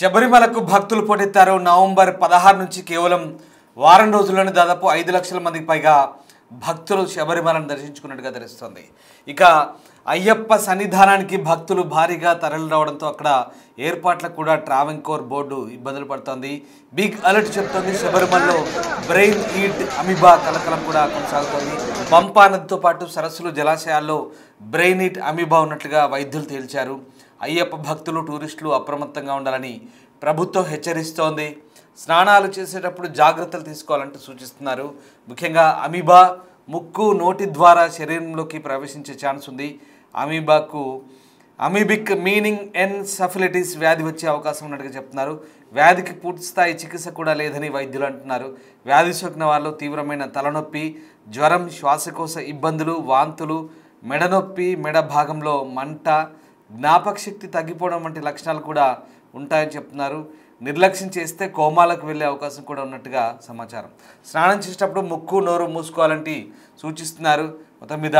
శబరిమలకు భక్తులు పోటెత్తారు. నవంబర్ 16 నుంచి కేవలం వారం రోజుల్లోనే దాదాపు 5 లక్షల మందికి పైగా భక్తులు శబరిమలను దర్శించుకున్నట్టుగా తెలుస్తోంది. ఇక అయ్యప్ప సన్నిధానానికి భక్తులు భారీగా తరలి రావడంతో అక్కడ ఏర్పాట్లకు కూడా ట్రావెంకోర్ బోర్డు ఇబ్బందులు పడుతోంది. బిగ్ అలర్ట్ చెప్తోంది. శబరిమలలో బ్రెయిన్ ఈట్ అమీబా కలకలం కూడా కొనసాగుతోంది. పంపా నదితో పాటు సరస్సులు జలాశయాల్లో బ్రెయిన్ ఈట్ అమీబా ఉన్నట్లుగా వైద్యులు తేల్చారు. అయ్యప్ప భక్తులు టూరిస్టులు అప్రమత్తంగా ఉండాలని ప్రభుత్వం హెచ్చరిస్తోంది. స్నానాలు చేసేటప్పుడు జాగ్రత్తలు తీసుకోవాలంటూ సూచిస్తున్నారు. ముఖ్యంగా అమీబా ముక్కు నోటి ద్వారా శరీరంలోకి ప్రవేశించే ఛాన్స్ ఉంది. అమీబిక్ మీనింగ్ ఎన్సెఫలైటిస్ వ్యాధి వచ్చే అవకాశం ఉన్నట్టుగా చెప్తున్నారు. వ్యాధికి పూర్తి స్థాయి చికిత్స కూడా లేదని వైద్యులు అంటున్నారు. వ్యాధి సోకిన వారిలో తీవ్రమైన తలనొప్పి, జ్వరం, శ్వాసకోశ ఇబ్బందులు, వాంతులు, మెడనొప్పి, మెడ భాగంలో మంట, జ్ఞాపకశక్తి తగ్గిపోవడం వంటి లక్షణాలు కూడా ఉంటాయని చెప్తున్నారు. నిర్లక్ష్యం చేస్తే కోమాలకు వెళ్ళే అవకాశం కూడా ఉన్నట్టుగా సమాచారం. స్నానం చేసేటప్పుడు ముక్కు నోరు మూసుకోవాలంటే సూచిస్తున్నారు. మొత్తం మీద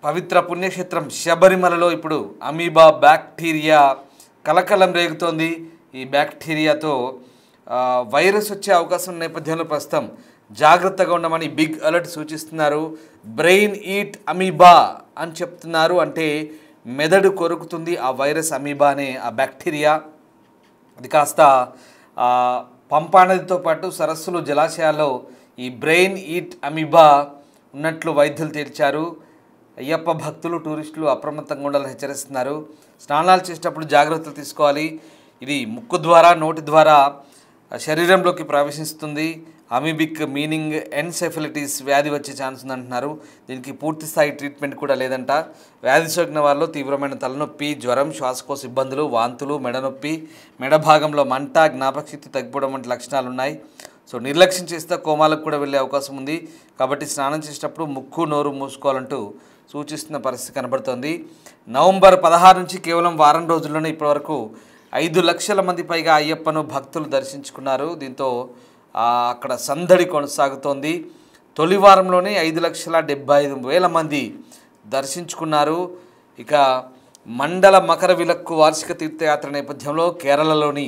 పవిత్ర పుణ్యక్షేత్రం శబరిమలలో ఇప్పుడు అమీబా బ్యాక్టీరియా కలకలం రేగుతోంది. ఈ బ్యాక్టీరియాతో వైరస్ వచ్చే అవకాశం ఉన్న నేపథ్యంలో ప్రస్తుతం జాగ్రత్తగా ఉండమని బిగ్ అలర్ట్ సూచిస్తున్నారు. బ్రెయిన్ ఈట్ అమీబా అని చెప్తున్నారు. అంటే మెదడు కొరుకుతుంది ఆ వైరస్ అమీబా అనే ఆ బ్యాక్టీరియా. అది కాస్త పంపా నదితో పాటు సరస్సులు జలాశయాల్లో ఈ బ్రెయిన్ ఈట్ అమీబా ఉన్నట్లు వైద్యులు తేల్చారు. అయ్యప్ప భక్తులు టూరిస్టులు అప్రమత్తంగా ఉండాలని హెచ్చరిస్తున్నారు. స్నానాలు చేసేటప్పుడు జాగ్రత్తలు తీసుకోవాలి. ఇది ముక్కు ద్వారా నోటి ద్వారా శరీరంలోకి ప్రవేశిస్తుంది. అమీబిక్ మీనింగ్ ఎన్సెఫలైటిస్ వ్యాధి వచ్చే ఛాన్స్ ఉందంటున్నారు. దీనికి పూర్తి స్థాయి ట్రీట్మెంట్ కూడా లేదంట. వ్యాధి సోకిన వారిలో తీవ్రమైన తలనొప్పి, జ్వరం, శ్వాసకోశ ఇబ్బందులు, వాంతులు, మెడనొప్పి, మెడ భాగంలో మంట, జ్ఞాపకశక్తి తగ్గిపోవడం వంటి లక్షణాలు ఉన్నాయి. సో నిర్లక్ష్యం చేస్తే కోమాలకు కూడా వెళ్ళే అవకాశం ఉంది. కాబట్టి స్నానం చేసేటప్పుడు ముక్కు నోరు మూసుకోవాలంటూ సూచిస్తున్న పరిస్థితి కనబడుతోంది. నవంబర్ 16 నుంచి కేవలం వారం రోజుల్లోనే ఇప్పటివరకు 5 లక్షల మంది పైగా అయ్యప్పను భక్తులు దర్శించుకున్నారు. దీంతో అక్కడ సందడి కొనసాగుతోంది. తొలి వారంలోనే 5,75,000 మంది దర్శించుకున్నారు. ఇక మండల మకర విలక్కు వార్షిక తీర్థయాత్ర నేపథ్యంలో కేరళలోని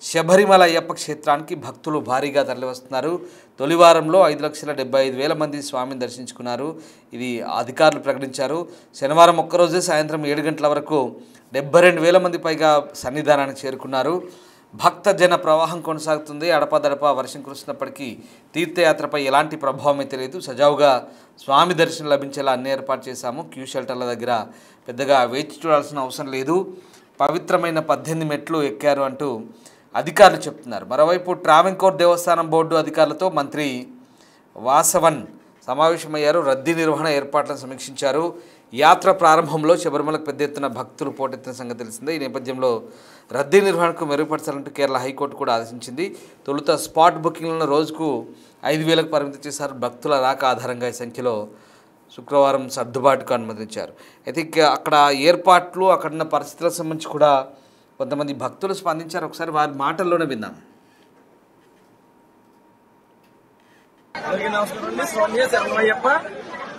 శబరిమల అయ్యప్ప క్షేత్రానికి భక్తులు భారీగా తరలివస్తున్నారు. తొలి వారంలో 5,75,000 మంది స్వామిని దర్శించుకున్నారు. ఇది అధికారులు ప్రకటించారు. శనివారం ఒక్కరోజే సాయంత్రం 7 గంటల వరకు 72,000 మంది పైగా సన్నిధానానికి చేరుకున్నారు. భక్త జన ప్రవాహం కొనసాగుతుంది. అడపాదడపా వర్షం కురుస్తున్నప్పటికీ తీర్థయాత్రపై ఎలాంటి ప్రభావమే తెలియదు. సజావుగా స్వామి దర్శనం లభించేలా అన్ని ఏర్పాటు చేశాము. క్యూ షెల్టర్ల దగ్గర పెద్దగా వేచి చూడాల్సిన అవసరం లేదు. పవిత్రమైన 18 మెట్లు ఎక్కారు అంటూ అధికారులు చెప్తున్నారు. మరోవైపు ట్రావెంకోర్ దేవస్థానం బోర్డు అధికారులతో మంత్రి వాసవన్ సమావేశమయ్యారు. రద్దీ నిర్వహణ ఏర్పాట్లను సమీక్షించారు. యాత్ర ప్రారంభంలో శబరిమలకు పెద్ద ఎత్తున భక్తులు పోటెత్తిన సంగతి తెలిసిందే. ఈ నేపథ్యంలో రద్దీ నిర్వహణకు మెరుగుపరచాలంటూ కేరళ హైకోర్టు కూడా ఆదేశించింది. తొలుత స్పాట్ బుకింగ్లను రోజుకు 5,000కు పరిమితి చేశారు. భక్తుల రాక ఆధారంగా ఈ సంఖ్యలో శుక్రవారం సర్దుబాటుకు అనుమతించారు. అయితే అక్కడ ఏర్పాట్లు అక్కడున్న పరిస్థితులకు సంబంధించి కూడా కొంతమంది భక్తులు స్పందించారు. ఒకసారి వారి మాటల్లోనే విందాం.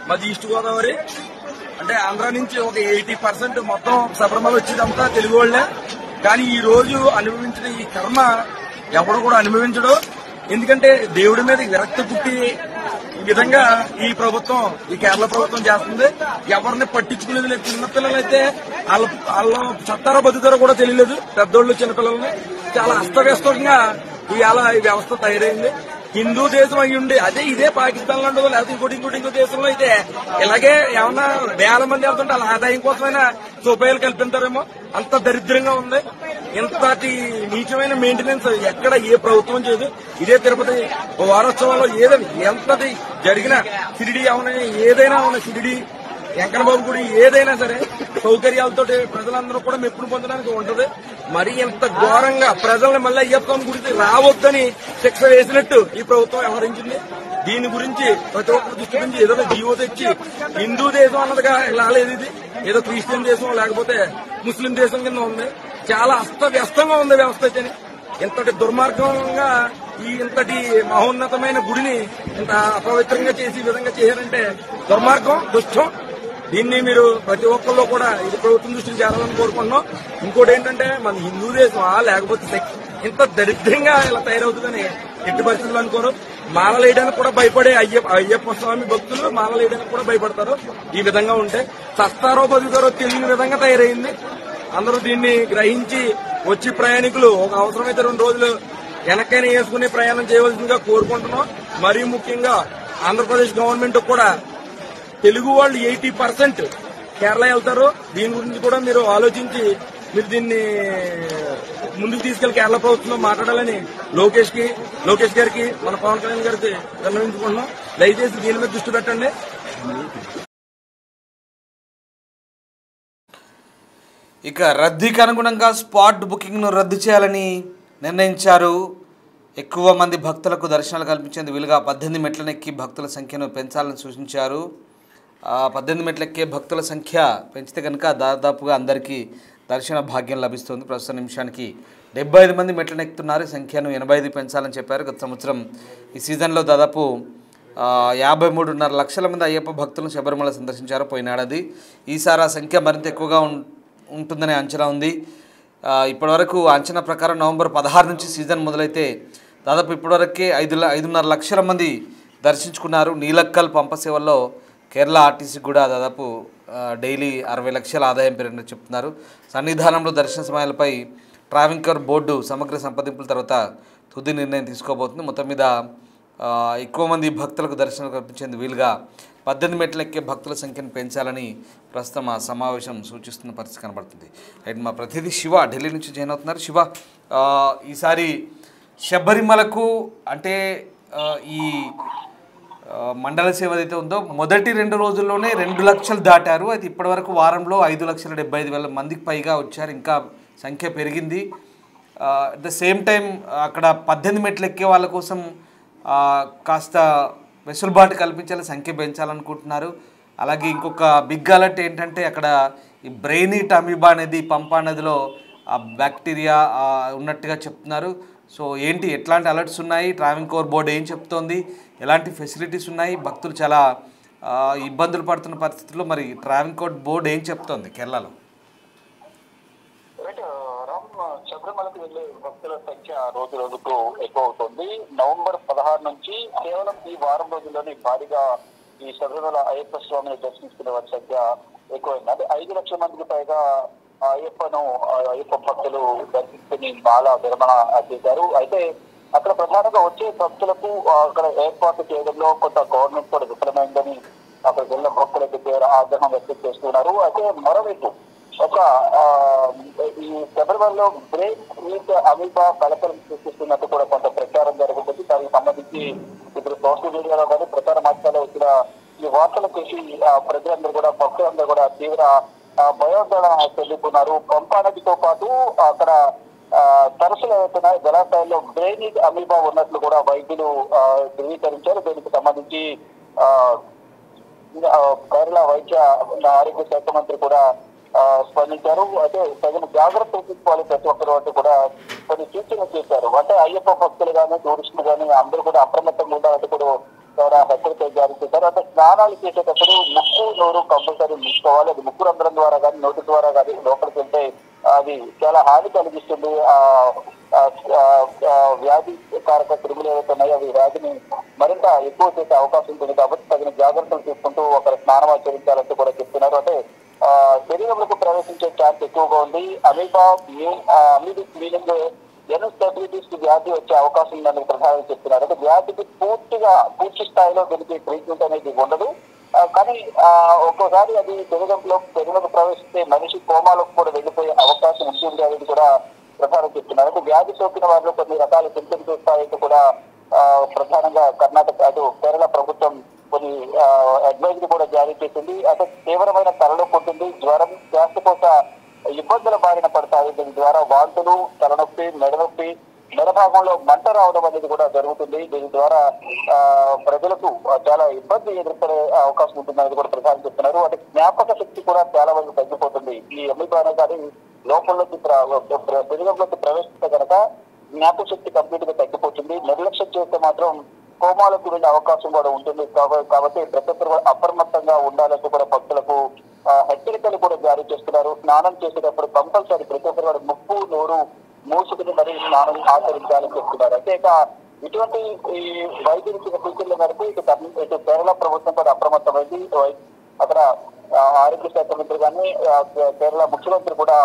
మాది ఈస్ట్ గోదావరి. అంటే ఆంధ్ర నుంచి ఒక 80% మొత్తం శబరిమల వచ్చేదంతా తెలుగు వాళ్లే. కానీ ఈ రోజు అనుభవించిన ఈ కర్మ ఎవడు కూడా అనుభవించడు. ఎందుకంటే దేవుడి మీద విరక్తి పుట్టి ఈ విధంగా ఈ ప్రభుత్వం, ఈ కేరళ ప్రభుత్వం చేస్తుంది. ఎవరిని పట్టించుకునేది లేదు. చిన్నపిల్లలైతే వాళ్ళ చట్టారో బతుకుతారో కూడా తెలియలేదు. పెద్దోళ్ళు చిన్నపిల్లల్ని చాలా అస్తవ్యస్తంగా ఇవాళ ఈ వ్యవస్థ తయారైంది. హిందూ దేశం అయ్యి ఉండి ఇదే పాకిస్తాన్ లాంటిదో లేకపోతే ఇంకో దేశంలో అయితే ఇలాగే ఏమన్నా వేల మంది వెళ్తుంటే వాళ్ళ ఆదాయం కోసమైనా సోపాయాలు కల్పిస్తారేమో. అంత దరిద్రంగా ఉంది. ఇంతటి నీచమైన మెయింటెనెన్స్ ఎక్కడ ఏ ప్రభుత్వం చేయదు. ఇదే తిరుపతి వారోత్సవాల్లో ఏదైనా ఎంతటి జరిగినా షిరిడి ఏదైనా ఉన్న షిరిడి వెంకన్నబాబు గుడి ఏదైనా సరే సౌకర్యాలతో ప్రజలందరూ కూడా మెప్పును పొందడానికి ఉంటది. మరి ఇంత ఘోరంగా ప్రజల్ని మళ్ళీ అయ్యప్ప గురించి రావద్దని శిక్ష వేసినట్టు ఈ ప్రభుత్వం వ్యవహరించింది. దీని గురించి ప్రతి ఒక్కరు దృష్టి నుంచి ఏదో జీవో తెచ్చి హిందూ దేశం అన్నదిగా రాలేదు. ఇది ఏదో క్రిస్టియన్ దేశం లేకపోతే ముస్లిం దేశం కింద ఉంది. చాలా అస్తవ్యస్తంగా ఉంది వ్యవస్థ అయితే. ఇంతటి దుర్మార్గంగా ఇంతటి మహోన్నతమైన గుడిని ఇంత అపవిత్రంగా చేసి ఈ విధంగా చేశారంటే దుర్మార్గం, దుష్టం. దీన్ని మీరు ప్రతి ఒక్కళ్ళు కూడా ఇది ప్రభుత్వం దృష్టికి చేరాలని కోరుకుంటున్నాం. ఇంకోటి ఏంటంటే మన హిందూ దేశమా లేకపోతే ఇంత దరిద్రంగా ఇలా తయారవుతుందని ఎట్టి పరిస్థితులు అనుకోరు. మాలలు వేయడానికి కూడా భయపడే అయ్యప్ప స్వామి భక్తులు మాలలు వేయడానికి కూడా భయపడతారు. ఈ విధంగా ఉంటే సస్తారో బతుకుతారో తెలియని విధంగా తయారైంది. అందరూ దీన్ని గ్రహించి వచ్చి ప్రయాణికులు ఒక అవసరమైతే 2 రోజులు వెనకైనా వేసుకుని ప్రయాణం చేయవలసిందిగా కోరుకుంటున్నాం. మరీ ముఖ్యంగా ఆంధ్రప్రదేశ్ గవర్నమెంట్ కూడా తెలుగు వాళ్ళు 80% కేరళ వెళ్తారు. దీని గురించి కూడా మీరు ఆలోచించి మీరు దీన్ని ముందుకు తీసుకెళ్లి కేరళ ప్రభుత్వంలో మాట్లాడాలని లోకేష్ గారికి మన పవన్ కళ్యాణ్ గారికి విన్నవించుకుంటున్నాం. దయచేసి దీని మీద దృష్టి పెట్టండి. ఇక రద్దీకి అనుగుణంగా స్పాట్ బుకింగ్ను రద్దు చేయాలని నిర్ణయించారు. ఎక్కువ మంది భక్తులకు దర్శనాలు కల్పించేందుకు వీలుగా 18 మెట్లను ఎక్కి భక్తుల సంఖ్యను పెంచాలని సూచించారు. 18 మెట్లు ఎక్కే భక్తుల సంఖ్య పెంచితే కనుక దాదాపుగా అందరికీ దర్శన భాగ్యం లభిస్తుంది. ప్రస్తుత నిమిషానికి 75 మంది మెట్లను ఎక్కుతున్నారు. ఈ సంఖ్యను 85 పెంచాలని చెప్పారు. గత సంవత్సరం ఈ సీజన్లో దాదాపు 53.5 లక్షల మంది అయ్యప్ప భక్తులను శబరిమల సందర్శించారు పోయిన ఏడాది. ఈసారి ఆ సంఖ్య మరింత ఎక్కువగా ఉంటుందనే అంచనా ఉంది. ఇప్పటివరకు అంచనా ప్రకారం నవంబర్ 16 నుంచి సీజన్ మొదలైతే దాదాపు ఇప్పటివరకే 5.5 లక్షల మంది దర్శించుకున్నారు. నీలక్కల్ పంప సేవల్లో కేరళ ఆర్టీసీ కూడా దాదాపు డైలీ 60 లక్షల ఆదాయం పెరిగినట్టు చెప్తున్నారు. సన్నిధానంలో దర్శన సమయాలపై ట్రావెంకర్ బోర్డు సమగ్ర సంప్రదింపుల తర్వాత తుది నిర్ణయం తీసుకోబోతుంది. మొత్తం మీద ఎక్కువ మంది భక్తులకు దర్శనం కల్పించేందుకు వీలుగా 18 మెట్లు ఎక్కే భక్తుల సంఖ్యను పెంచాలని ప్రస్తుతం ఆ సమావేశం సూచిస్తున్న పరిస్థితి కనబడుతుంది. రైట్, మా ప్రతినిధి శివ ఢిల్లీ నుంచి జాయిన్ అవుతున్నారు. శివ, ఈసారి శబరిమలకు అంటే ఈ మండల సేవ ఏదైతే ఉందో మొదటి 2 రోజుల్లోనే 2 లక్షలు దాటారు. అయితే ఇప్పటివరకు వారంలో 5,75,000 మందికి పైగా వచ్చారు. ఇంకా సంఖ్య పెరిగింది. అట్ ద సేమ్ టైం అక్కడ 18 మెట్లు ఎక్కే వాళ్ళ కోసం కాస్త వెసులుబాటు కల్పించాలి, సంఖ్య పెంచాలనుకుంటున్నారు. అలాగే ఇంకొక బిగ్ అలర్ట్ ఏంటంటే అక్కడ ఈ బ్రెయినీట్ అమీబా అనేది పంపా నదిలో బ్యాక్టీరియా ఉన్నట్టుగా చెప్తున్నారు. సో ఏంటి, ఎట్లాంటి అలర్ట్స్ ఉన్నాయి, ట్రావెంకోర్ బోర్డు ఏం చెప్తోంది, ఎలాంటి ఫెసిలిటీస్ ఉన్నాయి, భక్తులు చాలా ఇబ్బందులు పడుతున్న పరిస్థితుల్లో మరి ట్రావెంకోర్ బోర్డు ఏం చెప్తోంది కేరళలో? శబరిమలకు వెళ్లే భక్తుల సంఖ్య రోజు రోజుకు ఎక్కువ అవుతుంది. నవంబర్ 16 నుంచి కేవలం ఈ వారం రోజుల్లోనే భారీగా ఈ శబరిమల అయ్యప్ప స్వామిని దర్శించుకునే వారి సంఖ్య ఎక్కువైంది. అంటే 5 లక్షల మందికి పైగా అయ్యప్ప భక్తులు దర్శించుకుని మాల విరమణ చేశారు. అయితే అక్కడ ప్రధానంగా వచ్చే భక్తులకు అక్కడ ఏర్పాటు చేయడంలో కొంత గవర్నమెంట్ కూడా విఫలమైందని అక్కడ వెళ్ళిన భక్తులకు ఆగ్రహం వ్యక్తం చేస్తున్నారు. అయితే మరోవైపు ఈ శబరిమలలో బ్రెయిన్ మీట్ అమీబా కలకలం సృష్టిస్తున్నట్టు కూడా కొంత ప్రచారం జరుగుతుంది. దానికి సంబంధించి ఇప్పుడు సోషల్ మీడియాలో కానీ ప్రచార మాధ్యమాల్లో వచ్చిన ఈ వార్తలు చూసి ప్రజలందరూ కూడా భక్తులందరూ కూడా తీవ్ర భయోందోళన చెందుతున్నారు. పంపా నదితో పాటు అక్కడ తరచులు అవుతున్నాయి జలాశయాల్లో బ్రెయిన్ అమీబా ఉన్నట్లు కూడా వైద్యులు ధృవీకరించారు. దీనికి సంబంధించి కేరళ వైద్య ఆరోగ్య శాఖ మంత్రి కూడా స్పందించారు. అయితే తగిన జాగ్రత్తలు తీసుకోవాలి ప్రతి ఒక్కరు అంటూ కూడా కొన్ని సూచనలు చేశారు. అంటే అయ్యప్ప భక్తులు కానీ టూరిస్టులు కానీ అందరూ కూడా అప్రమత్తంగా ఉండాలంటూ కూడా హెచ్చరికలు జారీ చేశారు. అంటే స్నానాలు చేసేటప్పుడు ముక్కు నోరు కంపల్సరీ మూసుకోవాలి. అది ముక్కు రంధ్రం ద్వారా కానీ నోటి ద్వారా కానీ లోపలికి వెళ్తే అది చాలా హాని కలిగిస్తుంది. వ్యాధి కారక క్రిములు ఏవైతే ఉన్నాయో అవి వ్యాధిని మరింత ఎక్కువ చేసే అవకాశం ఉంటుంది. కాబట్టి తగిన జాగ్రత్తలు తీసుకుంటూ ఒకరు స్నానం ఆచరించాలంటూ కూడా చెప్తున్నారు. అంటే శరీరంలోకి ప్రవేశించే ఛాన్స్ ఎక్కువగా ఉంది. అమీబా అమీబిక్ మీనింగ్ ఎన్స్టెబిలిటీస్ వ్యాధి వచ్చే అవకాశం ఉందని ప్రధానంగా చెప్తున్నారు. అంటే వ్యాధికి పూర్తి స్థాయిలో దీనికి ట్రీట్మెంట్ అనేది ఉండదు. కానీ ఒక్కోసారి అది శరీరంలోకి ప్రవేశిస్తే మనిషి కోమాలకు కూడా వెళ్ళిపోయే అవకాశం ఉంటుంది అనేది కూడా ప్రధానంగా చెప్తున్నారు. అంటే వ్యాధి సోకిన వారిలో కొన్ని రకాల సింటమ్స్ వస్తాయంటూ కూడా ప్రధానంగా కేరళ ప్రభుత్వం కొన్ని అడ్వైజరీ కూడా జారీ చేసింది. అంటే తీవ్రమైన తలనొప్పి ఉంటుంది, జ్వరం, శ్వాసకోశ ఇబ్బందుల బారిన పడతాయి. దీని ద్వారా వాంతులు, తలనొప్పి, మెడనొప్పి, మెడభాగంలో మంట రావడం అనేది కూడా జరుగుతుంది. దీని ద్వారా ప్రజలకు చాలా ఇబ్బంది ఎదుర్కొనే అవకాశం ఉంటుందనేది కూడా ప్రధాని చెప్తున్నారు. అంటే జ్ఞాపక శక్తి కూడా చాలా వరకు తగ్గిపోతుంది. ఈ అమీబా కానీ లోపల్లోకి శరీరంలోకి ప్రవేశిస్తే కనుక జ్ఞాపక శక్తి కంప్లీట్ గా తగ్గిపోతుంది. నిర్లక్ష్యం చేస్తే మాత్రం కోమాలకు వెళ్ళే అవకాశం కూడా ఉంటుంది. కాబట్టి ప్రతి ఒక్కరు అప్రమత్తంగా ఉండాలంటూ కూడా భక్తులకు హెచ్చరికలు కూడా జారీ చేస్తున్నారు. స్నానం చేసేటప్పుడు కంపల్సరీ ప్రతి ఒక్కరు కూడా ముక్కు నోరు మూసుకుని మరి స్నానం ఆచరించాలని చెప్తున్నారు. అంటే ఇక ఇటువంటి ఈ వైద్యులు ఇచ్చిన సూచనల మేరకు ఇటు కేరళ ప్రభుత్వం కూడా అప్రమత్తమైంది. అక్కడ ఆరోగ్య శాఖ మంత్రి కానీ కేరళ ముఖ్యమంత్రి కూడా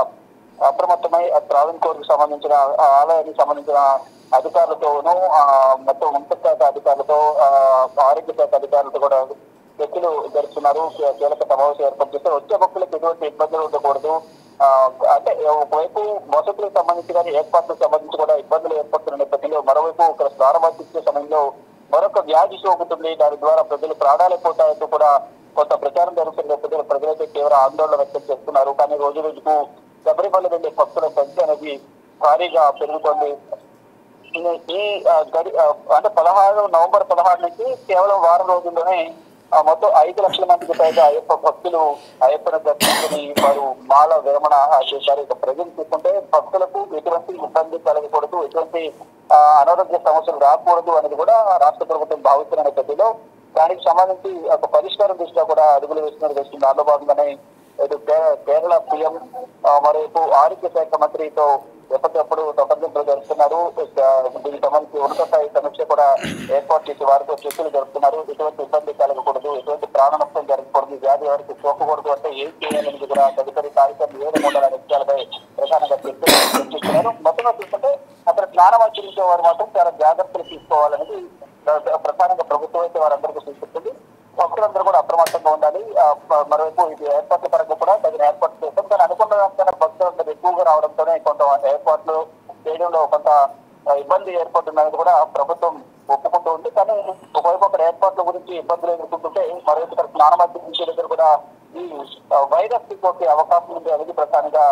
అప్రమత్తమై ట్రావెన్కోర్ కు సంబంధించిన ఆలయానికి సంబంధించిన అధికారులతోనూ మొత్తం ఉన్నత శాఖ అధికారులతో ఆరోగ్య శాఖ అధికారులతో కూడా చర్చలు జరుపుతున్నారు. కీలక సమావేశం ఏర్పాటు చేస్తారు. వచ్చే భక్తులకు ఎటువంటి ఇబ్బందులు ఉండకూడదు. అంటే ఒకవైపు వసతులకు సంబంధించి కానీ ఏర్పాట్లకు సంబంధించి కూడా ఇబ్బందులు ఏర్పడుతున్న నేపథ్యంలో మరోవైపు ఇక్కడ ప్రారంభించే సమయంలో మరొక వ్యాధి సోకుతుంది. దాని ద్వారా ప్రజలు ప్రాణాలు పోతాయంటూ కూడా కొంత ప్రచారం జరుగుతున్న నేపథ్యంలో ప్రజలైతే తీవ్ర ఆందోళన వ్యక్తం చేస్తున్నారు. కానీ రోజు రోజుకు శబరిమల వెళ్లే భక్తుల సంఖ్య అనేది భారీగా పెరుగుతోంది. ఈ అంటే నవంబర్ 16 నుంచి కేవలం వారం రోజుల్లోనే మొత్తం 5 లక్షల మందికి పైగా అయ్యప్ప భక్తులు అయ్యప్పని దర్శించుకుని వారు మాల విరమణ చేశారు. ఇక ప్రజలు చూసుకుంటే భక్తులకు ఎటువంటి ఇబ్బంది కలగకూడదు, ఎటువంటి అనారోగ్య సమస్యలు రాకూడదు అనేది కూడా రాష్ట్ర ప్రభుత్వం భావిస్తున్న నేపథ్యంలో దానికి సంబంధించి ఒక పరిష్కారం దృష్ట్యా కూడా అడుగులు వేస్తున్నది వస్తుంది. దానిలో భాగంగానే కేరళ సీఎం మరోవైపు ఆరోగ్య శాఖ మంత్రితో ఎప్పటికప్పుడు సంప్రదింపులు జరుపుతున్నారు. దీనికి సంబంధించి ఉన్నత స్థాయి సమీక్ష కూడా ఏర్పాటు చేసి వారితో చర్చలు జరుపుతున్నారు. ఎటువంటి ఇబ్బంది కలగకూడదు, ఎటువంటి ప్రాణ నష్టం జరగకూడదు, వ్యాధి ఎవరికి సోకకూడదు అంటే ఏం చేయాలనేది కూడా తదుపరి కార్యక్రమం ఏ విధంగా విషయాలపై ప్రధానంగా చర్చిస్తున్నారు. మొత్తంగా చూస్తుంటే అక్కడ స్నానం ఆచరించే వారు మాత్రం చాలా జాగ్రత్తలు తీసుకోవాలనేది ప్రధానంగా ప్రభుత్వం అయితే వారందరికీ సూచిస్తుంది. భక్తులందరూ కూడా అప్రమత్తంగా ఉండాలి. మరోవైపు ఇది ఏర్పాట్ల పరంగా కూడా తగిన ఏర్పాట్లు చేస్తాం. కానీ అనుకున్న దానికన్నా భక్తులందరూ ఎక్కువగా రావడంతోనే కొంత ఏర్పాట్లు చేయడంలో కొంత ఇబ్బంది ఏర్పడుతున్నది కూడా ప్రభుత్వం ఒప్పుకుంటూ ఉంది. కానీ ఒకవైపు అక్కడ ఏర్పాట్ల గురించి ఇబ్బందులు ఎదుర్కొంటుంటే మరోవైపు ఇక్కడ స్నానమాధ్యం దగ్గర కూడా ఈ వైరస్ సోకే అవకాశం ఉంది అనేది ప్రధానంగా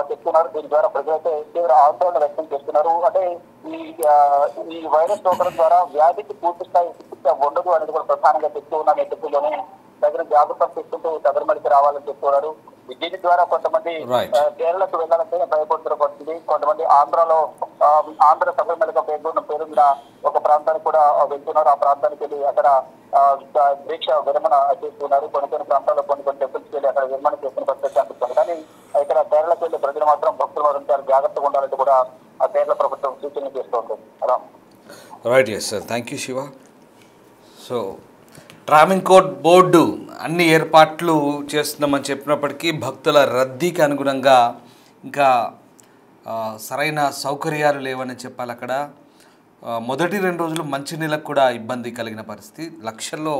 చెప్తున్నారు. దీని ద్వారా ప్రజలైతే తీవ్ర ఆందోళన వ్యక్తం చేస్తున్నారు. అంటే ఈ వైరస్ సోకడం ద్వారా వ్యాధికి పూర్తి స్థాయి చికిత్స ఉండదు అనేది కూడా ప్రధానంగా చెప్తూ ఉన్న నేపథ్యంలోనే తగిన జాగ్రత్తలు తీసుకుంటూ శబరిమలకి రావాలని చెప్తున్నారు. దీని ద్వారా కొంతమంది కేరళకు వెళ్లాలంటే భయపడుతున్న పరిస్థితి. కొంతమంది ఆంధ్ర శబరిమలగా పేరున్న ఒక ప్రాంతానికి కూడా వెళ్తున్నారు. ఆ ప్రాంతానికి వెళ్ళి అక్కడ దీక్ష విరమణ చేస్తున్నారు. కొన్ని ప్రాంతాల్లో కొన్ని టెంపుల్స్కి వెళ్ళి అక్కడ విరమణ చేస్తున్న పరిస్థితి అనిపిస్తుంది. కానీ ఇక్కడ కేరళకు వెళ్ళే ప్రజలు మాత్రం భక్తులు మాత్రం చాలా జాగ్రత్తగా ఉండాలంటే కూడా ఆ కేరళ ప్రభుత్వం సూచనలు చేస్తుంది. Right, yes sir, thank you Shiva. So Travancore board అన్ని ఏర్పాట్లు చేస్తున్నామని చెప్పినప్పటికీ భక్తుల రద్దీకి అనుగుణంగా ఇంకా సరైన సౌకర్యాలు లేవని చెప్పాలి. అక్కడ మొదటి 2 రోజులు మంచినీళ్ళకు కూడా ఇబ్బంది కలిగిన పరిస్థితి. లక్షల్లో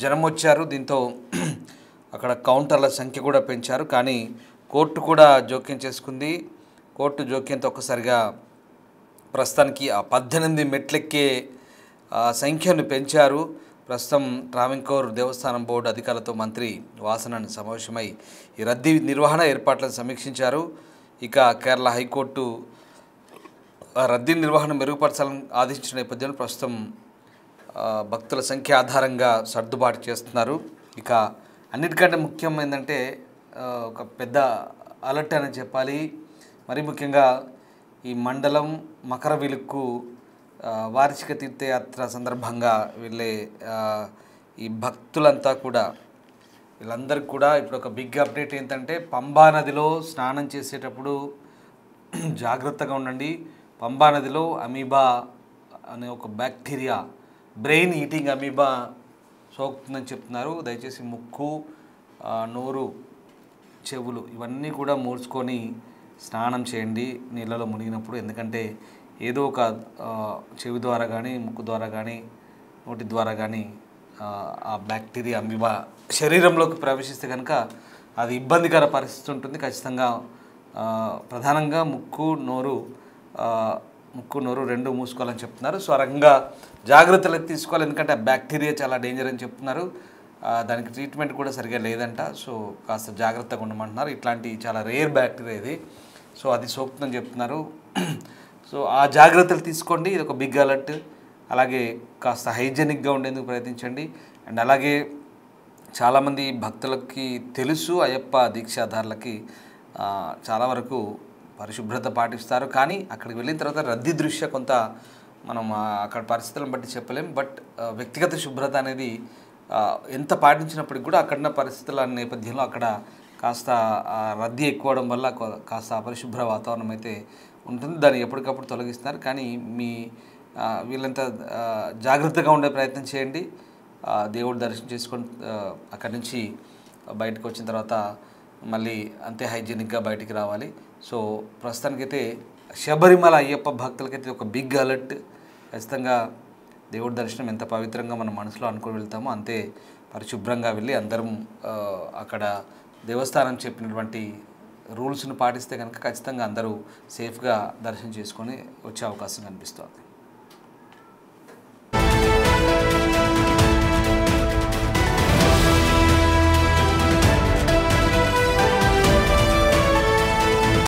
జనం వచ్చారు. దీంతో అక్కడ కౌంటర్ల సంఖ్య కూడా పెంచారు. కానీ కోర్టు కూడా జోక్యం చేసుకుంది. కోర్టు జోక్యంతో ఒక్కసారిగా ప్రస్తుతానికి ఆ 18 మెట్లెక్కే సంఖ్యను పెంచారు. ప్రస్తుతం ట్రావెన్కోర్ దేవస్థానం బోర్డు అధికారులతో మంత్రి వాసనన్ సమావేశమై ఈ రద్దీ నిర్వహణ ఏర్పాట్లను సమీక్షించారు. ఇక కేరళ హైకోర్టు రద్దీ నిర్వహణ మెరుగుపరచాలని ఆదేశించిన నేపథ్యంలో ప్రస్తుతం భక్తుల సంఖ్య ఆధారంగా సర్దుబాటు చేస్తున్నారు. ఇక అన్నిటికంటే ముఖ్యం ఏంటంటే ఒక పెద్ద అలర్ట్ అని చెప్పాలి. మరి ముఖ్యంగా ఈ మండలం మకరవిలుక్కు వార్షిక తీర్థయాత్ర సందర్భంగా వెళ్ళే ఈ భక్తులంతా కూడా వీళ్ళందరికీ కూడా ఇప్పుడు ఒక బిగ్ అప్డేట్ ఏంటంటే పంబా నదిలో స్నానం చేసేటప్పుడు జాగ్రత్తగా ఉండండి. పంబా నదిలో అమీబా అనే ఒక బ్యాక్టీరియా బ్రెయిన్ ఈటింగ్ అమీబా సోకుతుందని చెప్తున్నారు. దయచేసి ముక్కు నోరు చెవులు ఇవన్నీ కూడా మూడ్చుకొని స్నానం చేయండి నీళ్ళలో మునిగినప్పుడు. ఎందుకంటే ఏదో ఒక చెవి ద్వారా కానీ ముక్కు ద్వారా కానీ నోటి ద్వారా కానీ ఆ బ్యాక్టీరియా అమీబా శరీరంలోకి ప్రవేశిస్తే కనుక అది ఇబ్బందికర పరిస్థితి ఉంటుంది. ఖచ్చితంగా ప్రధానంగా ముక్కు నోరు 2 మూసుకోవాలని చెప్తున్నారు. సో ఆ రకంగా జాగ్రత్తలు తీసుకోవాలి. ఎందుకంటే ఆ బ్యాక్టీరియా చాలా డేంజర్ అని చెప్తున్నారు. దానికి ట్రీట్మెంట్ కూడా సరిగా లేదంట. సో కాస్త జాగ్రత్తగా ఉండమంటున్నారు. ఇట్లాంటి చాలా రేర్ బ్యాక్టీరియా ఇది. సో అది సోకుతుందని చెప్తున్నారు. సో ఆ జాగ్రత్తలు తీసుకోండి. ఇది ఒక బిగ్ అలర్ట్. అలాగే కాస్త హైజెనిక్గా ఉండేందుకు ప్రయత్నించండి. అండ్ అలాగే చాలామంది భక్తులకి తెలుసు, అయ్యప్ప దీక్షాధారులకి చాలా వరకు పరిశుభ్రత పాటిస్తారు. కానీ అక్కడికి వెళ్ళిన తర్వాత రద్దీ దృష్ట్యా కొంత మనం అక్కడ పరిస్థితులను బట్టి చెప్పలేం. బట్ వ్యక్తిగత శుభ్రత అనేది ఎంత పాటించినప్పటికి కూడా అక్కడున్న పరిస్థితుల నేపథ్యంలో అక్కడ కాస్త రద్దీ ఎక్కువడం వల్ల కాస్త అపరిశుభ్ర వాతావరణం అయితే ఉంటుంది. దాన్ని ఎప్పటికప్పుడు తొలగిస్తున్నారు. కానీ వీళ్ళంతా జాగ్రత్తగా ఉండే ప్రయత్నం చేయండి. దేవుడి దర్శనం చేసుకొని అక్కడి నుంచి బయటకు వచ్చిన తర్వాత మళ్ళీ అంతే హైజీనిక్గా బయటికి రావాలి. సో ప్రస్తుతానికైతే శబరిమల అయ్యప్ప భక్తులకైతే ఒక బిగ్ అలర్ట్. ఖచ్చితంగా దేవుడి దర్శనం ఎంత పవిత్రంగా మన మనసులో అనుకుని వెళ్తామో అంతే పరిశుభ్రంగా వెళ్ళి అందరం అక్కడ దేవస్థానం చెప్పినటువంటి రూల్స్ను పాటిస్తే కనుక ఖచ్చితంగా అందరూ సేఫ్గా దర్శనం చేసుకొని వచ్చే అవకాశం కనిపిస్తుంది.